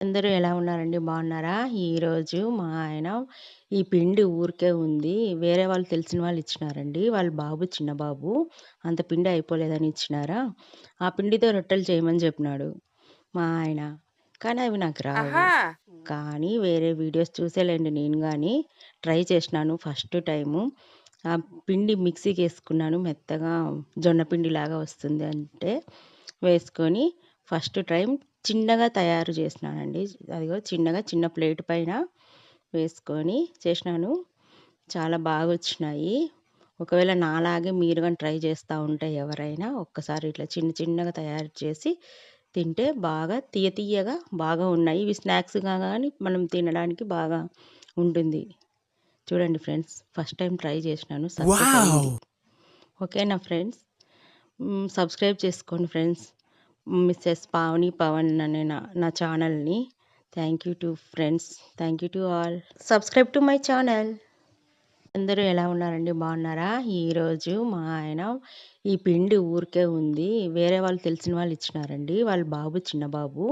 అందరూ ఎలా ఉన్నారండి? బాగున్నారా? ఈరోజు మా ఆయన ఈ పిండి ఊరికే ఉంది. వేరే వాళ్ళు తెలిసిన వాళ్ళు ఇచ్చినారండి. వాళ్ళ బాబు చిన్న బాబు. అంత పిండి అయిపోలేదని ఇచ్చినారా, ఆ పిండితో రొట్టెలు చేయమని చెప్పినాడు మా ఆయన. కానీ అవి నాకు రావు. ఆహా! కానీ వేరే వీడియోస్ చూసేలెండి నేను గాని ట్రై చేసినాను ఫస్ట్ టైము. ఆ పిండి మిక్సీకేసుకున్నాను మెత్తగా జొన్న పిండిలాగా వస్తుంది అంటే వేసుకొని ఫస్ట్ టైం చిన్నగా తయారు చేసినానండి. అదిగో చిన్నగా చిన్న ప్లేట్ పైన వేసుకొని చేసినాను. చాలా బాగొచ్చినాయి. ఒకవేళ నాలాగే మీరు గాని ట్రై చేస్తా ఉంటే ఎవరైనా ఒక్కసారి ఇట్లా చిన్న చిన్నగా తయారు చేసి తింటే బాగా తియ్య తియ్యగా బాగా ఉన్నాయి. ఇవి స్నాక్స్‌గా గాని మనం తినడానికి బాగా ఉంటుంది. చూడండి ఫ్రెండ్స్, ఫస్ట్ టైమ్ ట్రై చేసినాను. సక్సెస్ అయింది. వావ్! ఓకేనా ఫ్రెండ్స్? సబ్స్క్రైబ్ చేసుకోండి ఫ్రెండ్స్. మిసెస్ పావని పవన్ అనే నా ఛానల్‌ని. Thank you to friends. Thank you to all. Subscribe to my channel. అందరూ ఎలా ఉన్నారండి? బాగున్నారా? ఈరోజు మా ఆయన ఈ పిండి ఊరికే ఉంది. వేరే వాళ్ళు తెలిసిన వాళ్ళు ఇచ్చినారండి. వాళ్ళ బాబు చిన్న బాబు.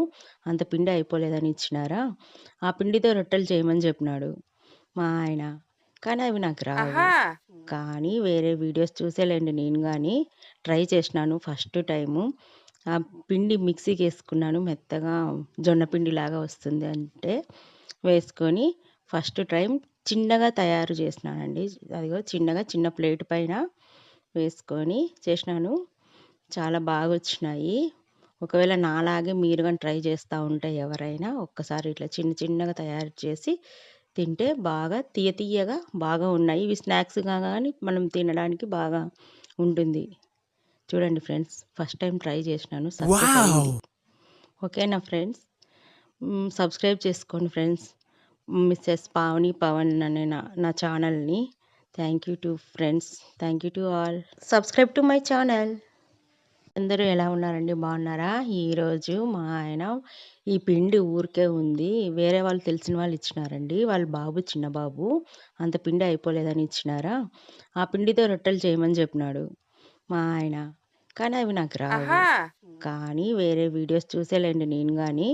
అంత పిండి అయిపోలేదని ఇచ్చినారా, ఆ పిండితో రొట్టెలు చేయమని చెప్పినాడు మా ఆయన. కానీ అవి నాకు రావు. ఆహా! కానీ వేరే వీడియోస్ చూసేలెండి నేను గాని ట్రై చేసినాను ఫస్ట్ టైము. ఆ పిండి మిక్సీకేసుకున్నాను మెత్తగా జొన్న పిండిలాగా వస్తుంది అంటే వేసుకొని ఫస్ట్ టైం చిన్నగా తయారు చేసినానండి. అదిగో చిన్నగా చిన్న ప్లేట్ పైన వేసుకొని చేసినాను. చాలా బాగొచ్చినాయి. ఒకవేళ నాలాగే మీరు గాని ట్రై చేస్తా ఉంటే ఎవరైనా ఒక్కసారి ఇట్లా చిన్న చిన్నగా తయారు చేసి తింటే బాగా తియ్య తియ్యగా బాగా ఉన్నాయి. ఇవి స్నాక్స్‌గా గాని మనం తినడానికి బాగా ఉంటుంది. చూడండి ఫ్రెండ్స్, ఫస్ట్ టైమ్ ట్రై చేసినాను. Success wow! అయింది. ఓకేనా ఫ్రెండ్స్? సబ్స్క్రైబ్ చేసుకోండి ఫ్రెండ్స్. మిసెస్ పావని పవన్ అనే నా ఛానల్‌ని. Thank you to friends. Thank you to all. Subscribe to my channel. అందరూ ఎలా ఉన్నారండి? బాగున్నారా? ఈరోజు మా ఆయన ఈ పిండి ఊరికే ఉంది. వేరే వాళ్ళు తెలిసిన వాళ్ళు ఇచ్చినారండి. వాళ్ళ బాబు చిన్న బాబు. అంత పిండి అయిపోలేదని ఇచ్చినారా, ఆ పిండితో రొట్టెలు చేయమని చెప్పినాడు మా ఆయన. కానీ అవి నాకు రావు. ఆహా! కానీ వేరే వీడియోస్ చూసేలెండి నేను గాని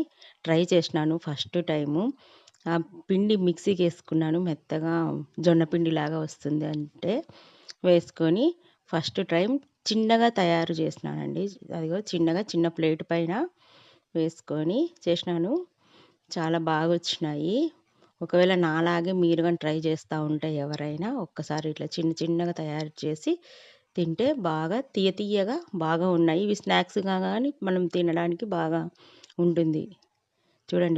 ట్రై చేసినాను ఫస్ట్ టైము. ఆ పిండి మిక్సీకేసుకున్నాను మెత్తగా జొన్న పిండిలాగా వస్తుంది అంటే వేసుకొని ఫస్ట్ టైం చిన్నగా తయారు చేసినానండి. అదిగో చిన్నగా చిన్న ప్లేట్ పైన వేసుకొని చేసినాను. చాలా బాగొచ్చినాయి. ఒకవేళ నాలాగే మీరు గాని ట్రై చేస్తా ఉంటే ఎవరైనా ఒక్కసారి ఇట్లా చిన్న చిన్నగా తయారు చేసి తింటే బాగా తియ్య తియ్యగా బాగా ఉన్నాయి. ఇవి స్నాక్స్‌గా గాని మనం తినడానికి బాగా ఉంటుంది. చూడండి.